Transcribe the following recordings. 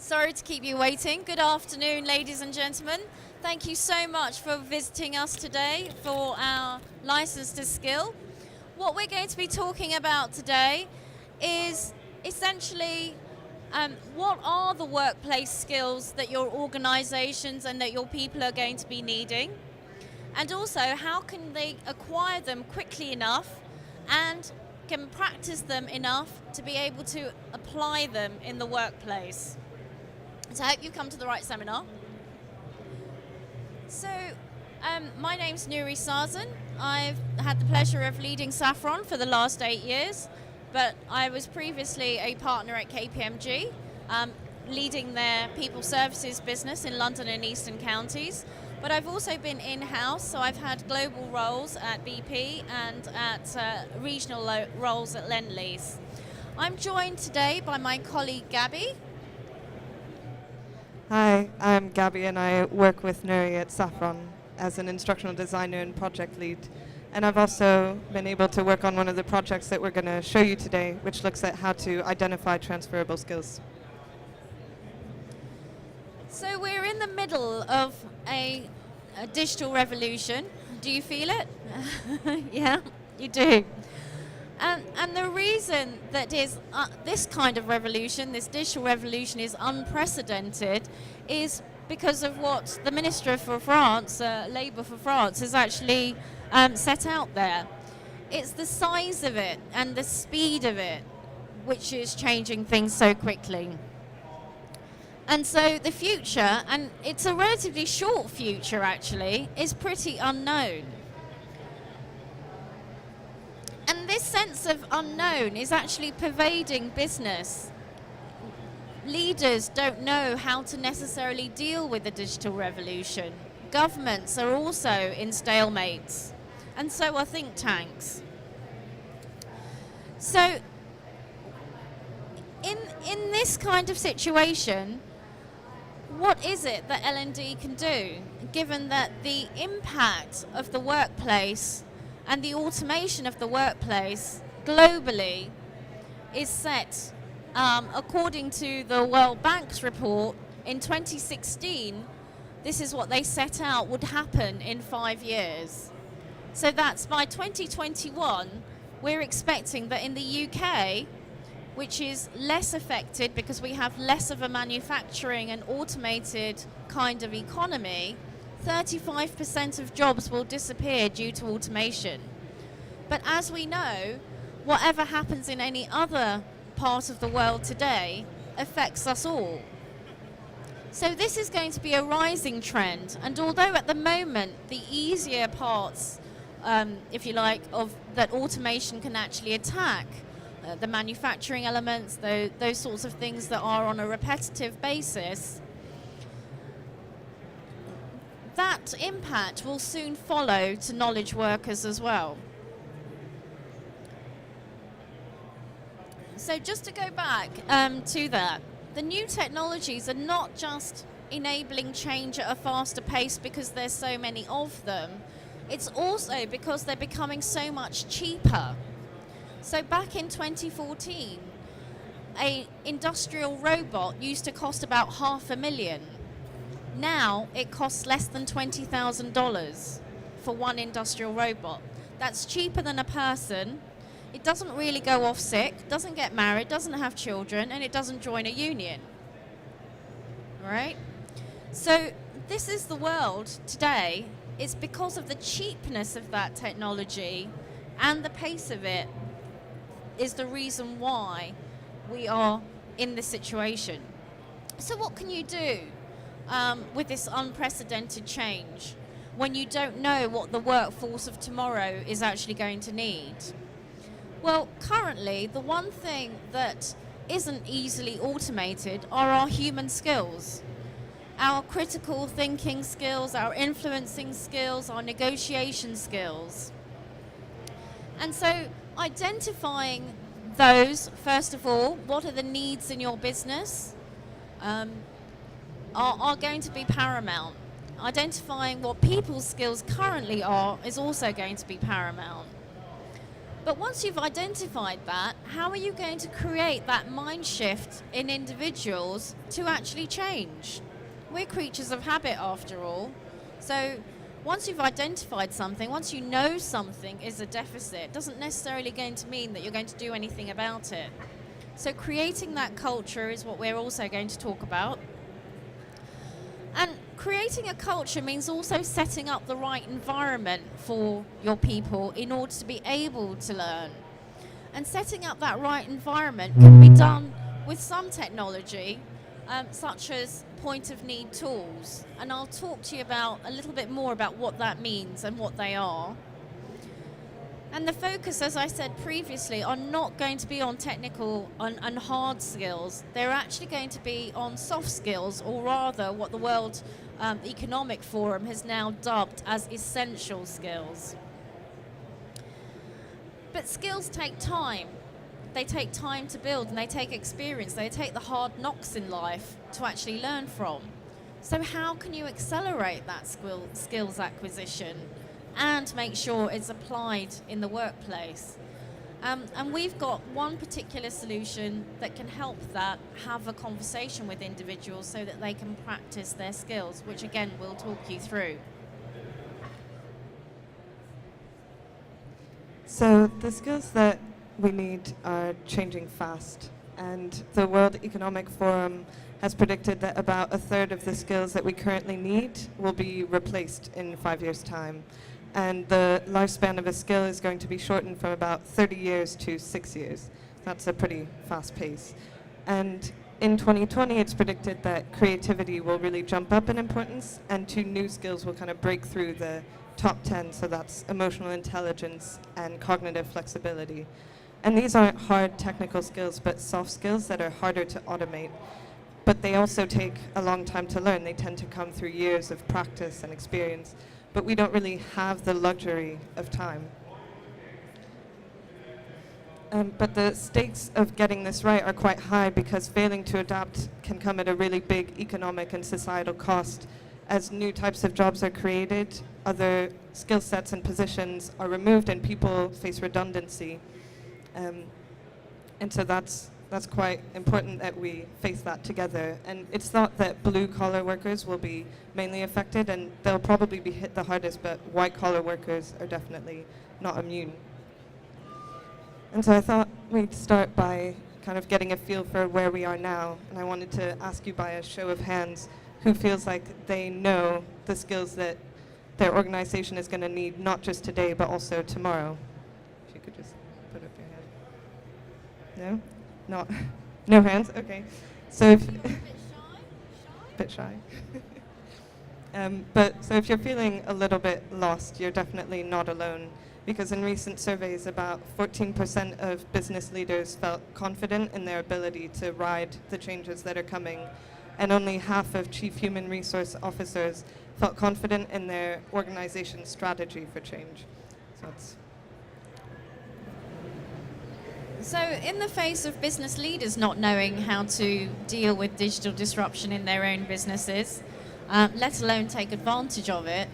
Sorry to keep you waiting. Good afternoon, ladies and gentlemen. Thank you so much for visiting us today for our License to Skill. What we're going to be talking about today is essentially what are the workplace skills that your organizations and that your people are going to be needing, and also how can they acquire them quickly enough and can practice them enough to be able to apply them in the workplace. So I hope you've come to the right seminar. So my name's Nuri Sarzan. I've had the pleasure of leading Saffron for the last 8 years, but I was previously a partner at KPMG, leading their people services business in London and Eastern counties. But I've also been in-house, so I've had global roles at BP and at regional roles at Lendlease. I'm joined today by my colleague Gabby. Hi, I'm Gabby and I work with Nuri at Saffron as an instructional designer and project lead. And I've also been able to work on one of the projects that we're going to show you today, which looks at how to identify transferable skills. So we're in the middle of a digital revolution. Do you feel it? Yeah, you do. And the reason that is this kind of revolution, this digital revolution, is unprecedented is because of what the Minister for France, Labour for France, has actually set out there. It's the size of it and the speed of it which is changing things so quickly. And so the future, and it's a relatively short future actually, is pretty unknown. And this sense of unknown is actually pervading business. Leaders don't know how to necessarily deal with the digital revolution. Governments are also in stalemates, and so are think tanks. So in this kind of situation, what is it that L&D can do, given that the impact of the workplace and the automation of the workplace globally is set, according to the World Bank's report in 2016, this is what they set out would happen in 5 years. So that's by 2021, we're expecting that in the UK, which is less affected because we have less of a manufacturing and automated kind of economy, 35% of jobs will disappear due to automation. But as we know, whatever happens in any other part of the world today affects us all. So this is going to be a rising trend, and although at the moment the easier parts, if you like, of that automation can actually attack, the manufacturing elements, those sorts of things that are on a repetitive basis, that impact will soon follow to knowledge workers as well. So just to go back to that, the new technologies are not just enabling change at a faster pace because there's so many of them, it's also because they're becoming so much cheaper. So back in 2014, an industrial robot used to cost about $500,000. Now it costs less than $20,000 for one industrial robot. That's cheaper than a person. It doesn't really go off sick, doesn't get married, doesn't have children, and it doesn't join a union. All right? So this is the world today. It's because of the cheapness of that technology and the pace of it is the reason why we are in this situation. So what can you do with this unprecedented change when you don't know what the workforce of tomorrow is actually going to need? Well, currently, the one thing that isn't easily automated are our human skills. Our critical thinking skills, our influencing skills, our negotiation skills. And so identifying those, first of all, what are the needs in your business, are going to be paramount. Identifying what people's skills currently are is also going to be paramount. But once you've identified that, how are you going to create that mind shift in individuals to actually change? We're creatures of habit after all. So once you've identified something, once you know something is a deficit, it doesn't necessarily going to mean that you're going to do anything about it. So creating that culture is what we're also going to talk about. And creating a culture means also setting up the right environment for your people in order to be able to learn. And setting up that right environment can be done with some technology, such as point of need tools. And I'll talk to you about a little bit more about what that means and what they are. And the focus, as I said previously, are not going to be on technical and hard skills. They're actually going to be on soft skills, or rather what the World Economic Forum has now dubbed as essential skills. But skills take time. They take time to build, and they take experience. They take the hard knocks in life to actually learn from. So how can you accelerate that skills acquisition and make sure it's applied in the workplace? And we've got one particular solution that can help that, have a conversation with individuals so that they can practice their skills, which again we'll talk you through. So the skills that we need are changing fast, and the World Economic Forum has predicted that about a third of the skills that we currently need will be replaced in 5 years' time. And the lifespan of a skill is going to be shortened from about 30 years to 6 years. That's a pretty fast pace. And in 2020, it's predicted that creativity will really jump up in importance, and 2 new skills will kind of break through the top 10, so that's emotional intelligence and cognitive flexibility. And these aren't hard technical skills, but soft skills that are harder to automate. But they also take a long time to learn. They tend to come through years of practice and experience. But we don't really have the luxury of time. But the stakes of getting this right are quite high, because failing to adapt can come at a really big economic and societal cost. As new types of jobs are created, other skill sets and positions are removed, and people face redundancy. And so that's quite important that we face that together. And it's thought that blue-collar workers will be mainly affected, and they'll probably be hit the hardest, but white-collar workers are definitely not immune. And so I thought we'd start by kind of getting a feel for where we are now. And I wanted to ask you by a show of hands who feels like they know the skills that their organization is going to need, not just today, but also tomorrow. If you could just put up your hand. No? Not? No hands? Okay. So if... bit shy. But so if you're feeling a little bit lost, you're definitely not alone, because in recent surveys, about 14% of business leaders felt confident in their ability to ride the changes that are coming, and only half of chief human resource officers felt confident in their organization's strategy for change. So in the face of business leaders not knowing how to deal with digital disruption in their own businesses, let alone take advantage of it,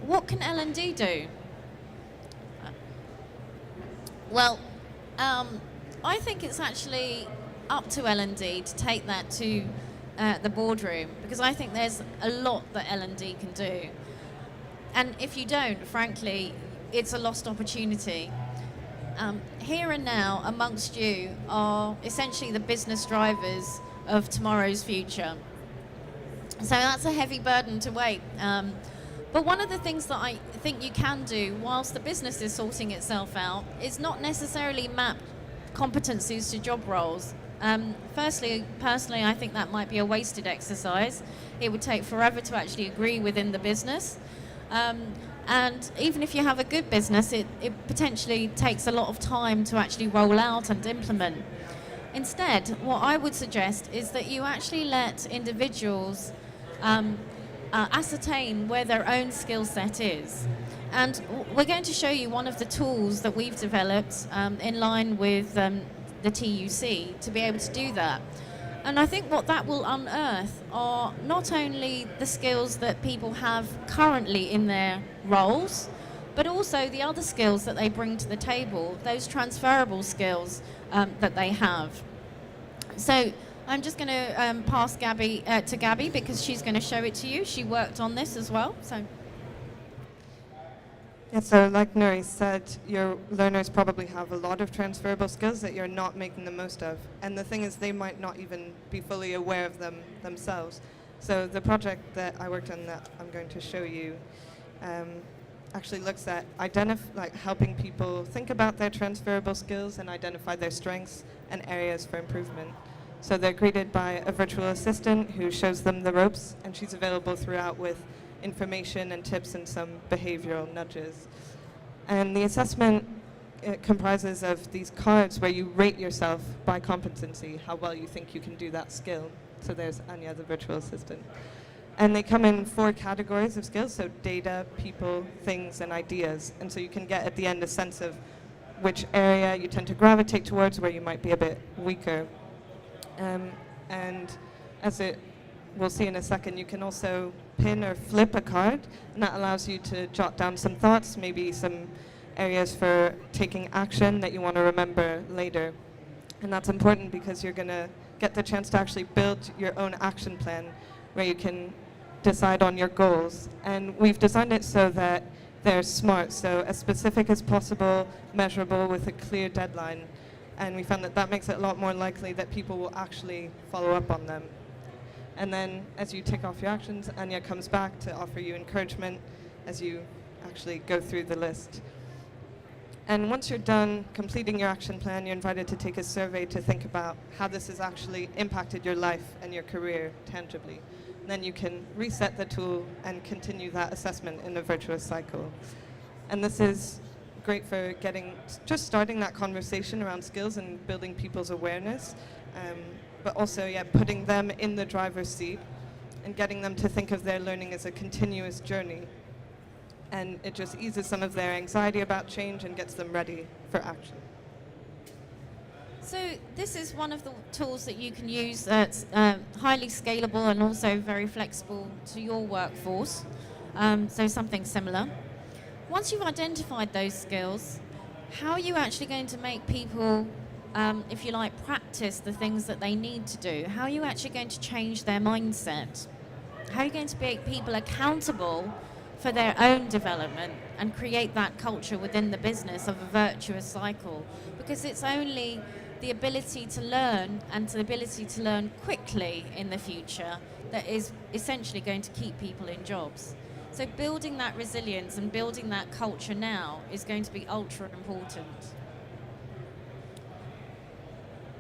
what can L&D do? Well, I think it's actually up to L&D to take that to the boardroom, because I think there's a lot that L&D can do. And if you don't, frankly, it's a lost opportunity. Here and now amongst you are essentially the business drivers of tomorrow's future. So that's a heavy burden to weight. But one of the things that I think you can do whilst the business is sorting itself out is not necessarily map competencies to job roles. Firstly, personally, I think that might be a wasted exercise. It would take forever to actually agree within the business. And even if you have a good business, it potentially takes a lot of time to actually roll out and implement. Instead, what I would suggest is that you actually let individuals ascertain where their own skill set is. And we're going to show you one of the tools that we've developed in line with the TUC to be able to do that. And I think what that will unearth are not only the skills that people have currently in their roles, but also the other skills that they bring to the table, those transferable skills that they have. So I'm just going to pass Gabby to Gabby because she's going to show it to you. She worked on this as well. So. Yeah, so like Nuri said, your learners probably have a lot of transferable skills that you're not making the most of. And the thing is, they might not even be fully aware of them themselves. So the project that I worked on that I'm going to show you actually looks at helping people think about their transferable skills and identify their strengths and areas for improvement. So they're greeted by a virtual assistant who shows them the ropes, and she's available throughout with information and tips and some behavioral nudges. And the assessment comprises of these cards where you rate yourself by competency, how well you think you can do that skill. So there's Anya, the virtual assistant. And they come in 4 categories of skills, so data, people, things, and ideas. And so you can get at the end a sense of which area you tend to gravitate towards, where you might be a bit weaker. And as we'll see in a second, you can also pin or flip a card, and that allows you to jot down some thoughts, maybe some areas for taking action that you want to remember later. And that's important because you're going to get the chance to actually build your own action plan where you can decide on your goals. And we've designed it so that they're smart, so as specific as possible, measurable with a clear deadline. And we found that that makes it a lot more likely that people will actually follow up on them. And then as you tick off your actions, Anya comes back to offer you encouragement as you actually go through the list. And once you're done completing your action plan, you're invited to take a survey to think about how this has actually impacted your life and your career tangibly. And then you can reset the tool and continue that assessment in a virtuous cycle. And this is great for just starting that conversation around skills and building people's awareness. But also, putting them in the driver's seat and getting them to think of their learning as a continuous journey. And it just eases some of their anxiety about change and gets them ready for action. So this is one of the tools that you can use that's highly scalable and also very flexible to your workforce. So something similar. Once you've identified those skills, how are you actually going to make people if you like, practice the things that they need to do? How are you actually going to change their mindset? How are you going to make people accountable for their own development and create that culture within the business of a virtuous cycle? Because it's only the ability to learn and the ability to learn quickly in the future that is essentially going to keep people in jobs. So building that resilience and building that culture now is going to be ultra important.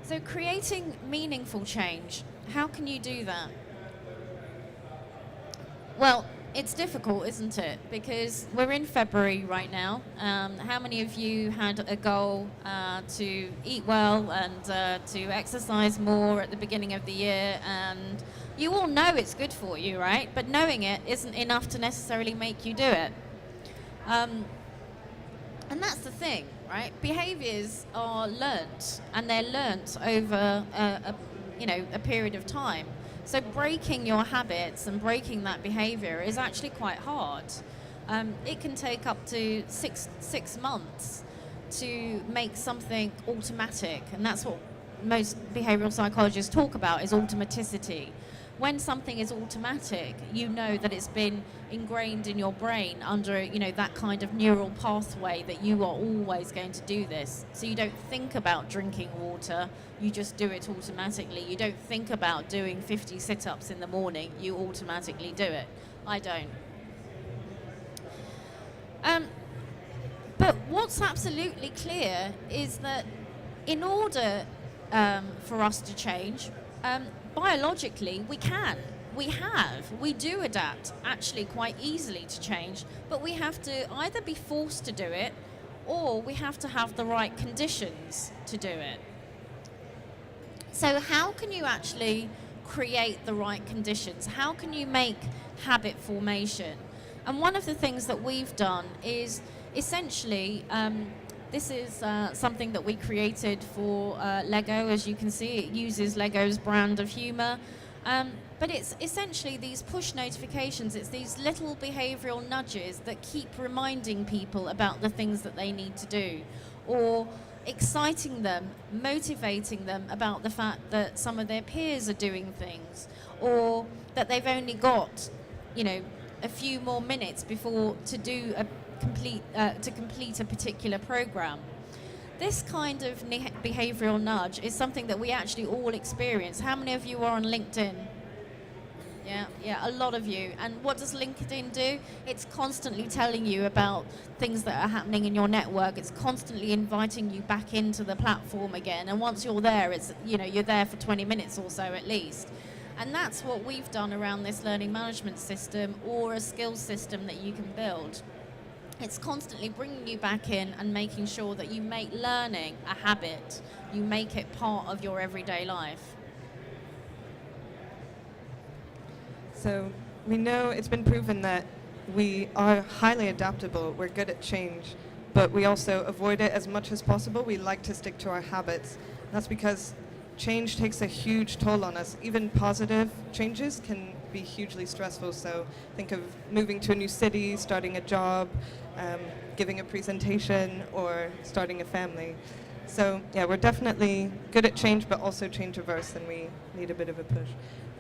So creating meaningful change, how can you do that? Well, it's difficult, isn't it? Because we're in February right now. How many of you had a goal to eat well and to exercise more at the beginning of the year? And you all know it's good for you, right? But knowing it isn't enough to necessarily make you do it. And that's the thing, right? Behaviors are learnt, and they're learnt over a period of time. So breaking your habits and breaking that behavior is actually quite hard. It can take up to six months to make something automatic, and that's what most behavioral psychologists talk about, is automaticity. When something is automatic, you know that it's been ingrained in your brain under, that kind of neural pathway that you are always going to do this. So you don't think about drinking water, you just do it automatically. You don't think about doing 50 sit-ups in the morning, you automatically do it. I don't. But what's absolutely clear is that in order for us to change, biologically, we do adapt actually quite easily to change, but we have to either be forced to do it or we have to have the right conditions to do it. So how can you actually create the right conditions? How can you make habit formation? And one of the things that we've done is essentially this is something that we created for Lego. As you can see, it uses Lego's brand of humor. But it's essentially these push notifications, it's these little behavioral nudges that keep reminding people about the things that they need to do, or exciting them, motivating them about the fact that some of their peers are doing things, or that they've only got, a few more minutes before to do to complete a particular program. This kind of behavioral nudge is something that we actually all experience. How many of you are on LinkedIn? Yeah, a lot of you. And what does LinkedIn do? It's constantly telling you about things that are happening in your network. It's constantly inviting you back into the platform again. And once you're there, it's, you're there for 20 minutes or so at least. And that's what we've done around this learning management system, or a skills system that you can build. It's constantly bringing you back in and making sure that you make learning a habit. You make it part of your everyday life. So we know it's been proven that we are highly adaptable, we're good at change, but we also avoid it as much as possible. We like to stick to our habits. That's because change takes a huge toll on us. Even positive changes can be hugely stressful. So think of moving to a new city, starting a job, giving a presentation, or starting a family. So yeah, we're definitely good at change, but also change averse, and we need a bit of a push.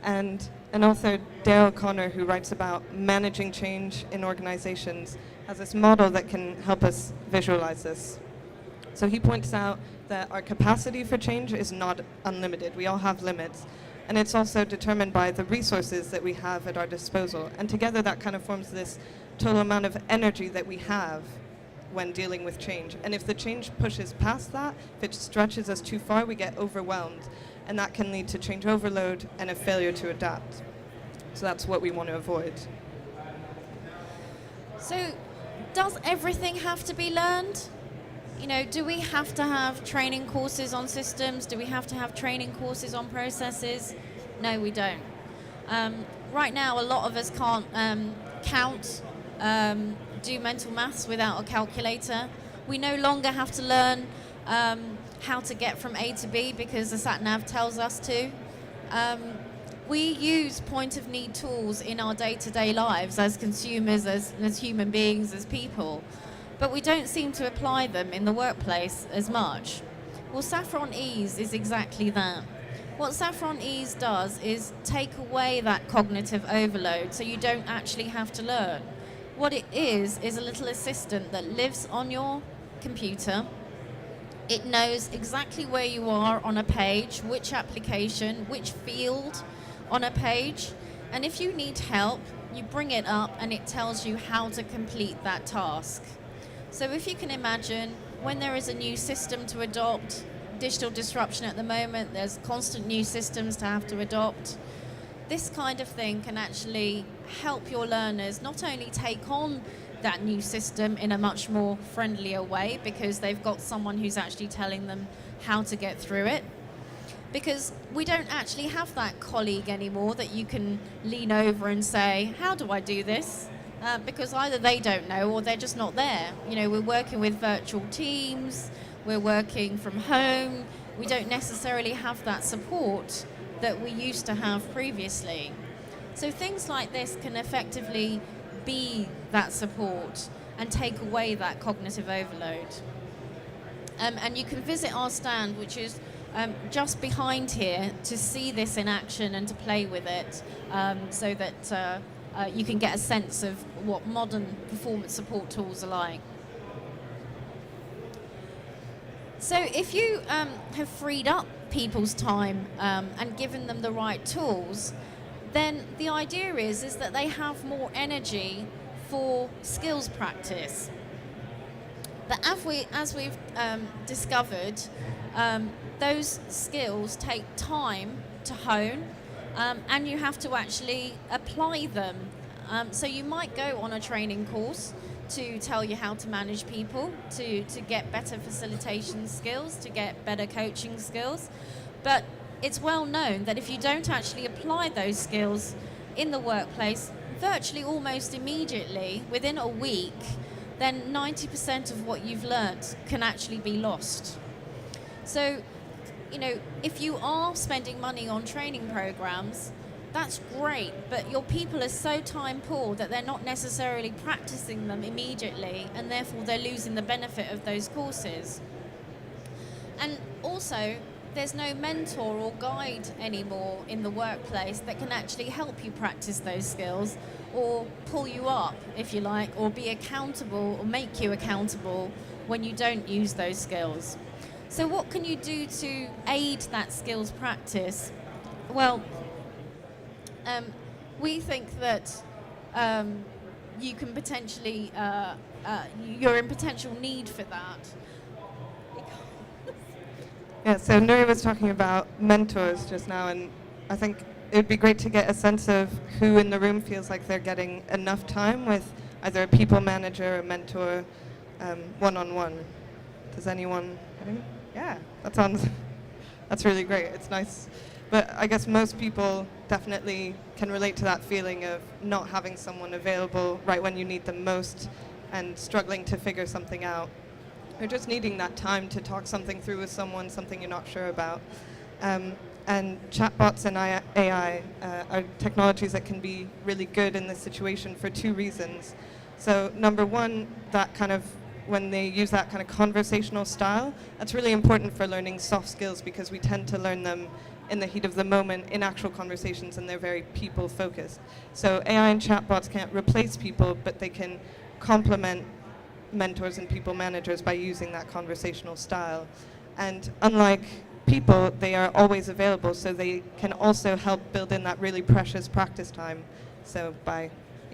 And an author, Dale Connor, who writes about managing change in organizations, has this model that can help us visualize this. So he points out that our capacity for change is not unlimited. We all have limits. And it's also determined by the resources that we have at our disposal. And together that kind of forms this total amount of energy that we have when dealing with change. And if the change pushes past that, if it stretches us too far, we get overwhelmed. And that can lead to change overload and a failure to adapt. So that's what we want to avoid. So does everything have to be learned? Do we have to have training courses on systems? Do we have to have training courses on processes? No, we don't. Right now, a lot of us can't count, do mental maths without a calculator. We no longer have to learn how to get from A to B because the sat-nav tells us to. We use point-of-need tools in our day-to-day lives as consumers, as human beings, as people, but we don't seem to apply them in the workplace as much. Well, Saffron Ease is exactly that. What Saffron Ease does is take away that cognitive overload so you don't actually have to learn. What it is a little assistant that lives on your computer. It knows exactly where you are on a page, which application, which field on a page. And if you need help, you bring it up and it tells you how to complete that task. So if you can imagine, when there is a new system to adopt, digital disruption at the moment, there's constant new systems to have to adopt. This kind of thing can actually help your learners not only take on that new system in a much more friendlier way because they've got someone who's actually telling them how to get through it. Because we don't actually have that colleague anymore that you can lean over and say, how do I do this? Because either they don't know or they're just not there. We're working with virtual teams, we're working from home, we don't necessarily have that support that we used to have previously. So things like this can effectively be that support and take away that cognitive overload. And you can visit our stand, which is just behind here, to see this in action and to play with it, so that you can get a sense of what modern performance support tools are like. So if you have freed up people's time and given them the right tools, then the idea is that they have more energy for skills practice. But as we've discovered, those skills take time to hone, and you have to actually apply them. So you might go on a training course to tell you how to manage people, to get better facilitation skills, to get better coaching skills. But it's well known that if you don't actually apply those skills in the workplace, virtually almost immediately, within a week, then 90% of what you've learnt can actually be lost. So, if you are spending money on training programs, that's great, but your people are so time poor that they're not necessarily practicing them immediately, and therefore they're losing the benefit of those courses. And also, there's no mentor or guide anymore in the workplace that can actually help you practice those skills or pull you up, if you like, or be accountable or make you accountable when you don't use those skills. So what can you do to aid that skills practice? Well, we think that you can potentially, you're in potential need for that. Yeah, so Nuri was talking about mentors just now, and I think it would be great to get a sense of who in the room feels like they're getting enough time with either a people manager or mentor one-on-one. Does anyone? Yeah, that's really great. It's nice. But I guess most people definitely can relate to that feeling of not having someone available right when you need them most and struggling to figure something out. Or just needing that time to talk something through with someone, something you're not sure about. And chatbots and AI are technologies that can be really good in this situation for two reasons. So number one, that kind of when they use that kind of conversational style, that's really important for learning soft skills because we tend to learn them in the heat of the moment in actual conversations, and they're very people-focused. So AI and chatbots can't replace people, but they can complement mentors and people managers by using that conversational style. And unlike people, they are always available, so they can also help build in that really precious practice time. So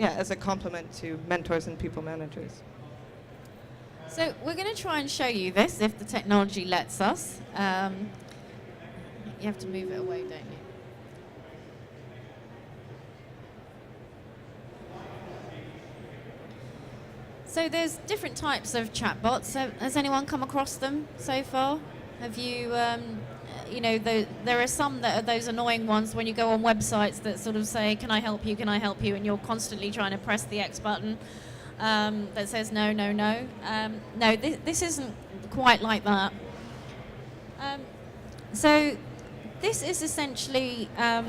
as a complement to mentors and people managers. So we're going to try and show you this if the technology lets us. You have to move it away, don't you? So there's different types of chatbots. Has anyone come across them so far? Have you, there are some that are those annoying ones when you go on websites that sort of say, can I help you, and you're constantly trying to press the X button that says no, no, no. No, this isn't quite like that. So this is essentially a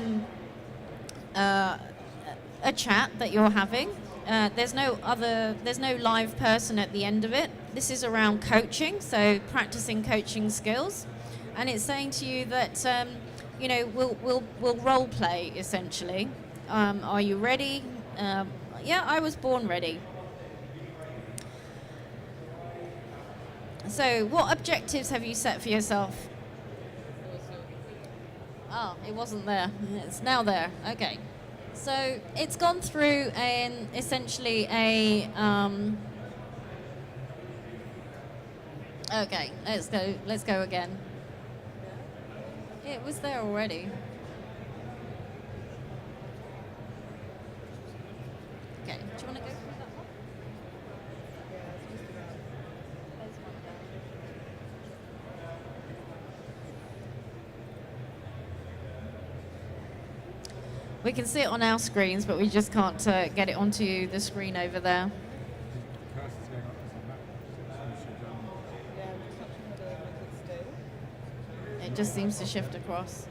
chat that you're having. There's no live person at the end of it. This is around coaching, so practicing coaching skills, and it's saying to you that we'll role play essentially. Are you ready? Yeah, I was born ready. So, what objectives have you set for yourself? Oh, it wasn't there. It's now there. Okay. So it's gone through essentially a. Okay, let's go again. It was there already. Okay, do you want to go through that one? There's one there. We can see it on our screens, but we just can't get it onto the screen over there. It just seems to shift across.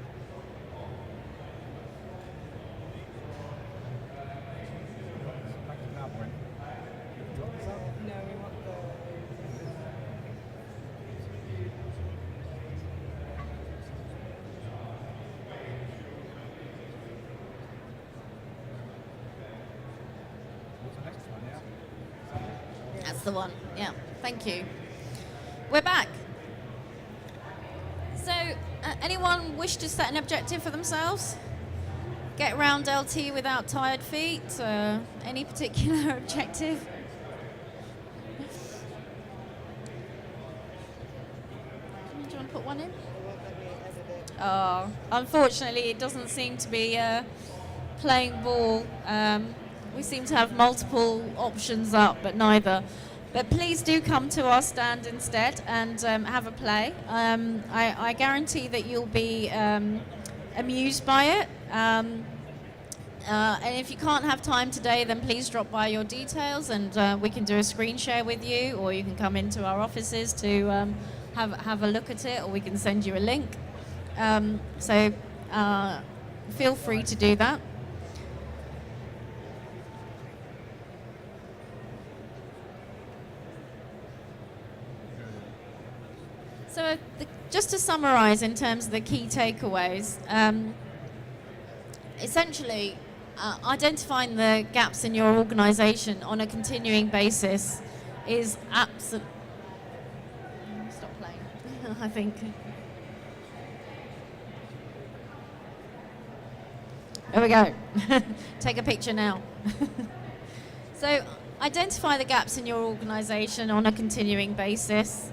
That's the one. Yeah, thank you. We're back. So, anyone wish to set an objective for themselves? Get around LT without tired feet? Any particular objective? Do you want to put one in? Oh, unfortunately, it doesn't seem to be playing ball. We seem to have multiple options up, but neither. But please do come to our stand instead and have a play. I guarantee that you'll be amused by it. And if you can't have time today, then please drop by your details and we can do a screen share with you, or you can come into our offices to have a look at it, or we can send you a link. So feel free to do that. So just to summarize in terms of the key takeaways, essentially identifying the gaps in your organization on a continuing basis is absolutely... Stop playing, I think. There we go. Take a picture now. So identify the gaps in your organization on a continuing basis.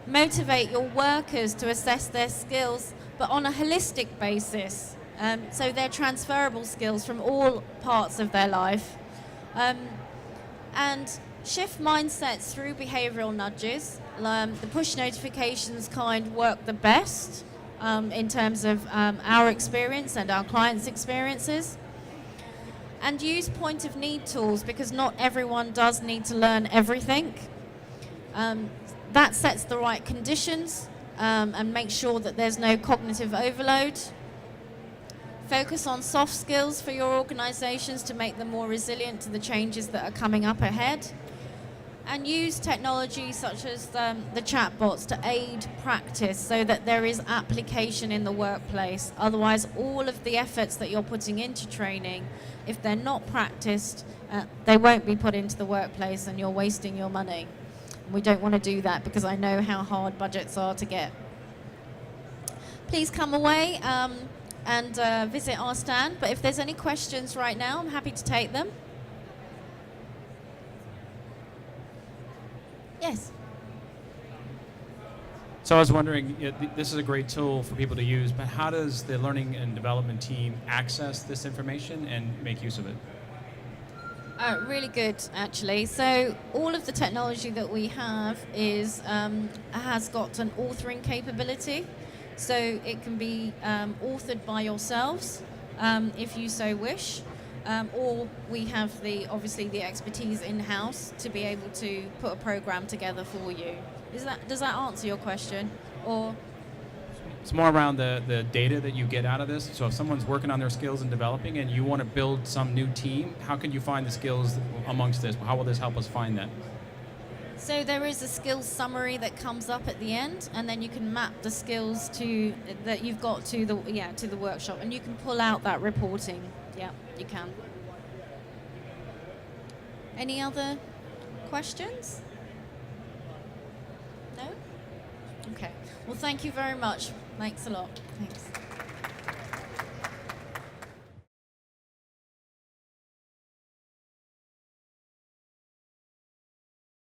Motivate your workers to assess their skills, but on a holistic basis. So they're transferable skills from all parts of their life. And shift mindsets through behavioral nudges. The push notifications kind work the best in terms of our experience and our clients' experiences. And use point of need tools, because not everyone does need to learn everything. That sets the right conditions and make sure that there's no cognitive overload. Focus on soft skills for your organizations to make them more resilient to the changes that are coming up ahead. And use technology such as the chatbots to aid practice so that there is application in the workplace. Otherwise, all of the efforts that you're putting into training, if they're not practiced, they won't be put into the workplace and you're wasting your money. We don't want to do that because I know how hard budgets are to get. Please come away and visit our stand, but if there's any questions right now, I'm happy to take them. Yes. So I was wondering, this is a great tool for people to use, but how does the learning and development team access this information and make use of it? Really good, actually. So all of the technology that we have has got an authoring capability. So it can be authored by yourselves if you so wish. Or we have obviously the expertise in-house to be able to put a program together for you. Does that answer your question? Or it's more around the data that you get out of this. So if someone's working on their skills and developing and you want to build some new team, how can you find the skills amongst this? How will this help us find that? So there is a skills summary that comes up at the end, and then you can map the skills that you've got to the workshop, and you can pull out that reporting. Yeah, you can. Any other questions? No? Okay. Well, thank you very much. Thanks a lot. Thanks.